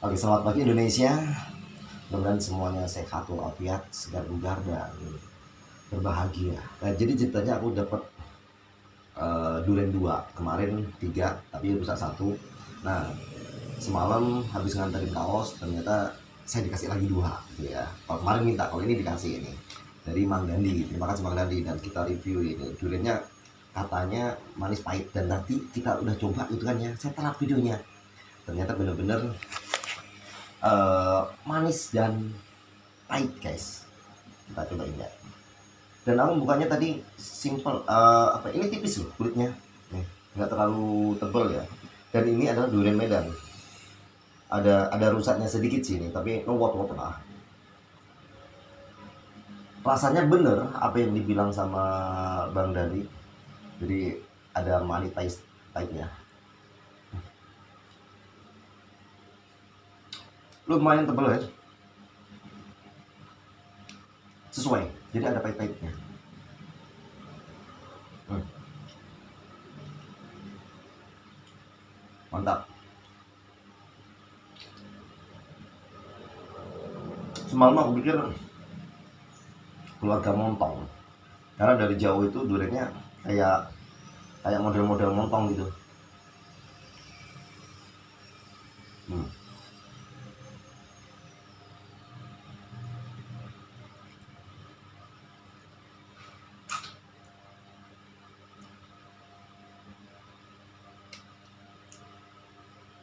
Oke, selamat pagi Indonesia. Mudah-mudahan semuanya sehat walafiat, segar bugar dan berbahagia. Nah, jadi ceritanya aku dapat durian 2, kemarin 3 tapi rusak 1. Nah, semalam habis nganterin kaos ternyata saya dikasih lagi 2 gitu ya. Kalau kemarin minta, kalau ini dikasih ini dari Mang Dandi. Terima kasih Mang Dandi, dan kita review ini. Duriannya katanya manis pahit, dan nanti kita udah coba itu kan ya. Saya telat videonya. Ternyata bener-bener manis dan pahit guys. Kita cobain ya. Dan aku bukanya tadi simple, apa ini tipis loh kulitnya nih, nggak terlalu tebal ya. Dan ini adalah durian Medan, ada rusaknya sedikit sih ini, tapi no what lah. Rasanya bener apa yang dibilang sama Bang Dani, jadi ada manis pahitnya, lumayan tebal ya, sesuai, jadi ada pahit-pahitnya. Mantap. Semalam aku pikir keluarga montong, karena dari jauh itu duriannya kayak model-model montong gitu.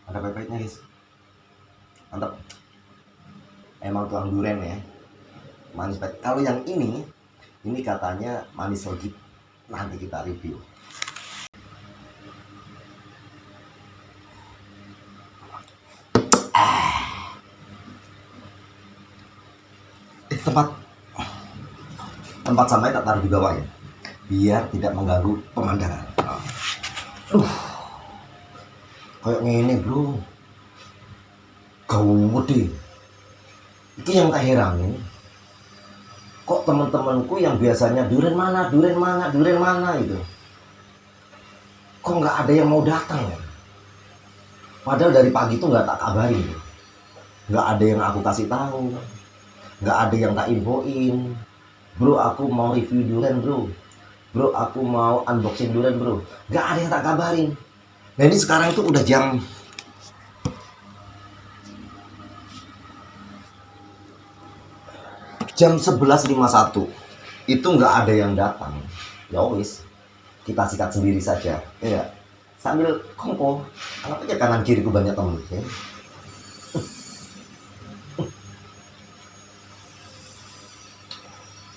Ada pahit-pahitnya guys, mantap. Emang tuang durian ya, manis pahit. Kalau yang ini katanya manis legit, nanti kita review. Tempat sampai tak taruh di bawah ya, biar tidak mengganggu pemandangan. Kayak gini bro, gede. Itu yang tak heran, kok teman-temanku yang biasanya durian mana gitu, kok nggak ada yang mau datang ya? Padahal dari pagi tuh nggak tak kabarin, nggak ada yang aku kasih tahu, nggak ada yang tak infoin. Bro, aku mau review durian bro, aku mau unboxing durian bro, nggak ada yang tak kabarin. Nah ini sekarang itu udah jam 11.51, itu nggak ada yang datang. Ya wis, kita sikat sendiri saja ya, sambil kongko. Kenapa ya kanan kiriku banyak temen ya?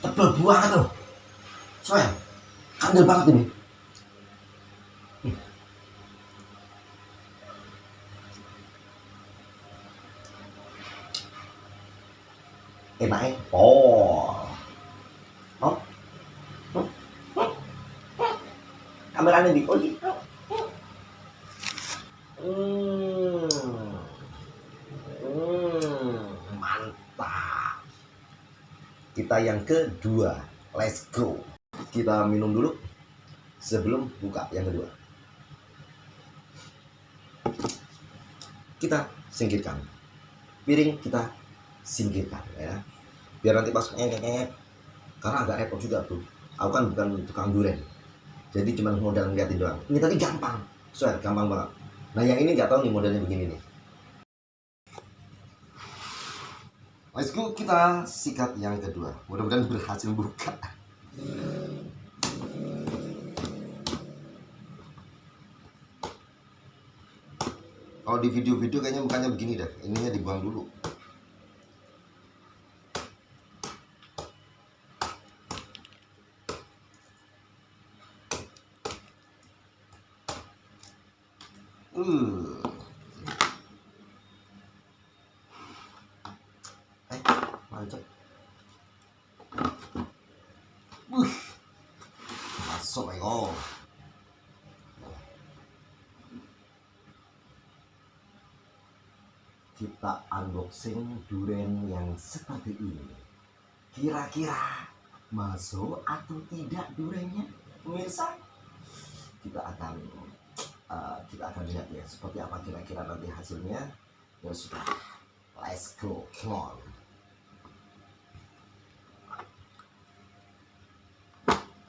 Tebel banget loh, soalnya kandel banget ini. Enaknya oh kameranya di mantap. Kita yang kedua, let's go. Kita minum dulu sebelum buka yang kedua. Kita singkirkan piring, kita singkirkan ya, biar nanti pas ngek, karena agak repot juga bro. Aku kan bukan tukang durian, jadi cuma modal ngeliatin doang. Ini tadi gampang, gampang banget. Nah yang ini nggak tahu nih modelnya begini nih. Let's go, kita sikat yang kedua. Mudah-mudahan berhasil buka. Kalau di video-video kayaknya bukannya begini dah, ininya dibuang dulu. Mantap. Masuk ayo. Kita unboxing durian yang seperti ini. Kira-kira masuk atau tidak duriannya, pemirsa? Kita akan lihat ya seperti apa kira-kira nanti hasilnya. Ya sudah, let's go, come on.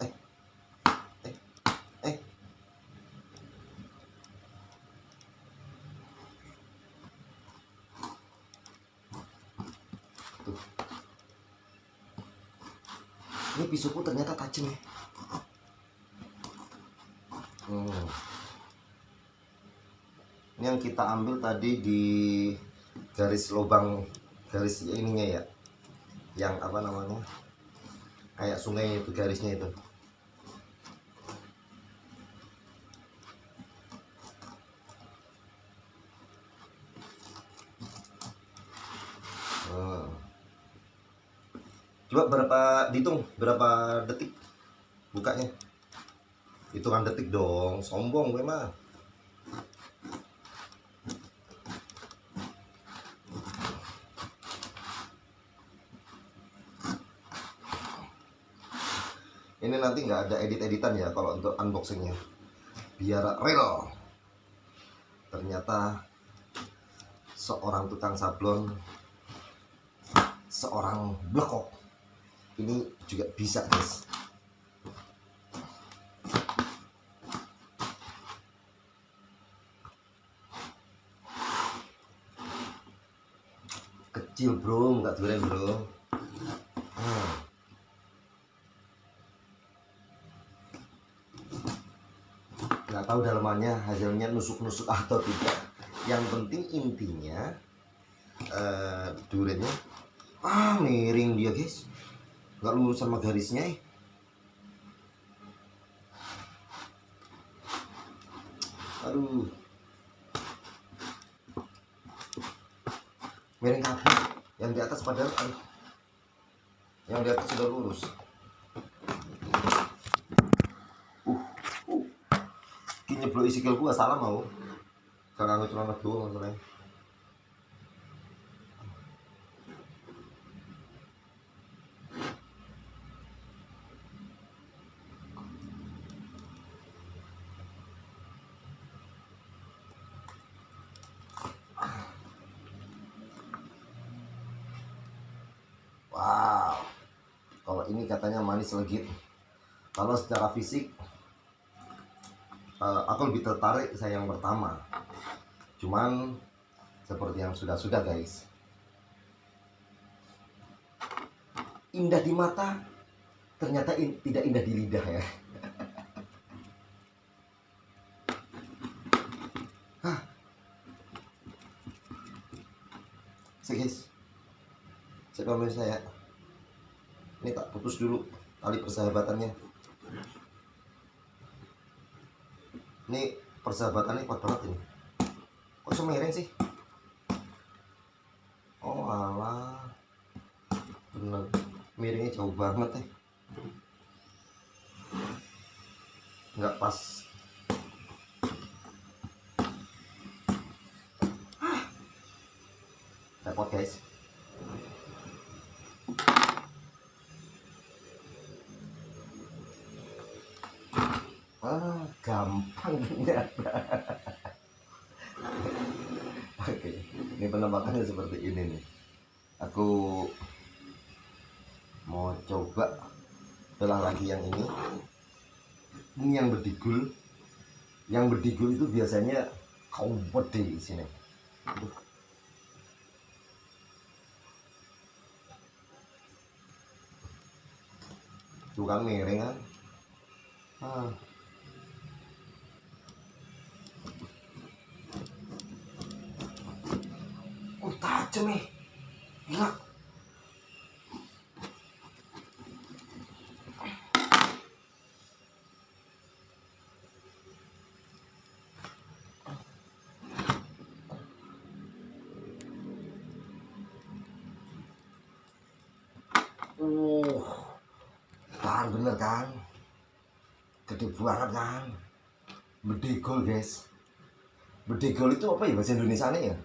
Eh, eh, eh. Tuh. Ini pisuku ternyata tajam ya. Ini yang kita ambil tadi di garis lubang, garis ininya ya, yang apa namanya, kayak sungai itu garisnya itu. Coba dihitung berapa detik bukanya. Hitungan detik dong, sombong gue mah. Ini nanti nggak ada edit-editan ya kalau untuk unboxingnya, biar real. Ternyata seorang tukang sablon, seorang blekok ini juga bisa, guys. Kecil bro, nggak durian bro. Nggak tahu dalamannya hasilnya nusuk-nusuk atau tidak. Yang penting intinya duriannya miring dia, guys, nggak lurus sama garisnya. Aduh, miring kabur. Yang di atas padahal yang di atas sudah lurus. Kini bro isikil gua salah mau karena celana doang masalahnya. Wow, kalau ini katanya manis legit. Kalau secara fisik aku lebih tertarik saya yang pertama. Cuman seperti yang sudah guys, indah di mata ternyata tidak indah di lidah ya. Guys, saya pamit saya. Ini tak putus dulu tali persahabatannya. Ini persahabatannya kuat banget ini. Kok semiring sih? Oh alah, bener, miringnya jauh banget ya. Nggak pas. Repot guys. Gampang ternyata. Oke, ini penampakannya seperti ini nih. Aku mau coba belah lagi yang ini. Ini yang berdigul. Yang berdigul itu biasanya kompet di sini. Tuh kan miring kan. Tajam nih, gila. Kan bener kan, gede banget kan. Bedegol guys. Bedegol itu apa ya bahasa Indonesia ya?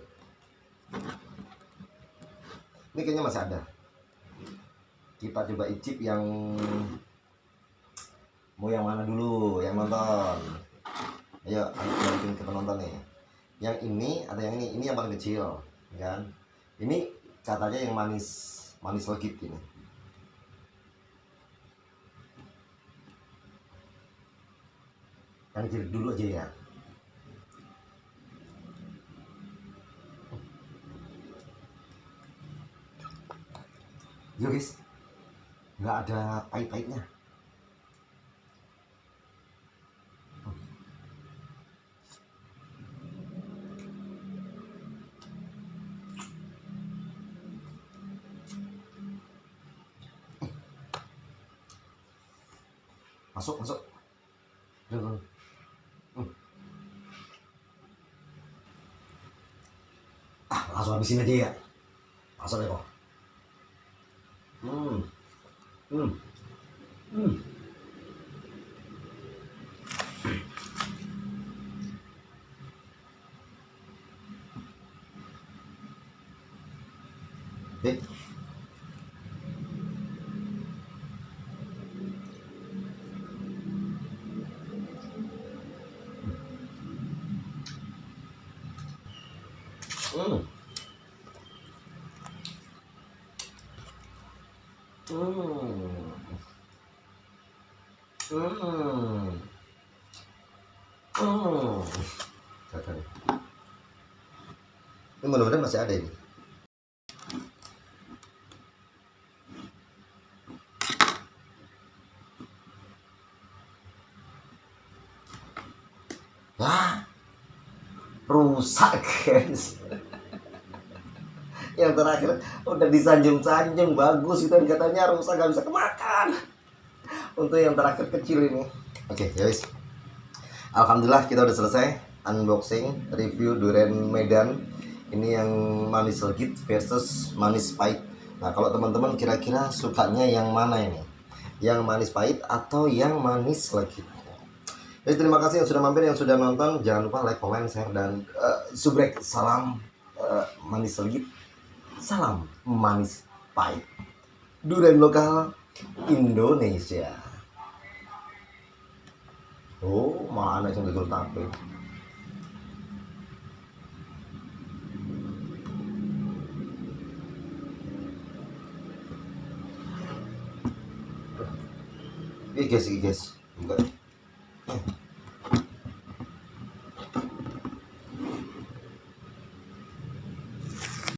Ini kayaknya masih ada. Kita coba icip yang mau yang mana dulu, yang nonton. Ayo balikin ke penonton nih. Yang ini atau yang ini yang paling kecil. kan. Ini katanya yang manis manis legit ini. Yang kiri dulu aja ya. Yo guys, nggak ada pahit-pahitnya. Masuk masuk. Hmm. Langsung habisin aja ya. Masuk deh kok. Hmm. Hmm. Hmm. Oke. Hmm. Hmm. Hmm. Hmm. Ini mudah-mudahan masih ada ini. Lah, rusak guys. Yang terakhir udah disanjung-sanjung bagus itu, katanya rusak gak bisa kemakan. Untuk yang terakhir kecil ini. Oke, ya wis. Alhamdulillah kita udah selesai unboxing review durian Medan. Ini yang manis legit versus manis pahit. Nah, kalau teman-teman kira-kira sukanya yang mana ini? Yang manis pahit atau yang manis legit? Jadi terima kasih yang sudah mampir, yang sudah nonton. Jangan lupa like, comment, share, dan subrek. Salam manis legit. Salam manis pahit. Durian lokal Indonesia. Oh, malah anak yang betul tape. Iya guys, buka.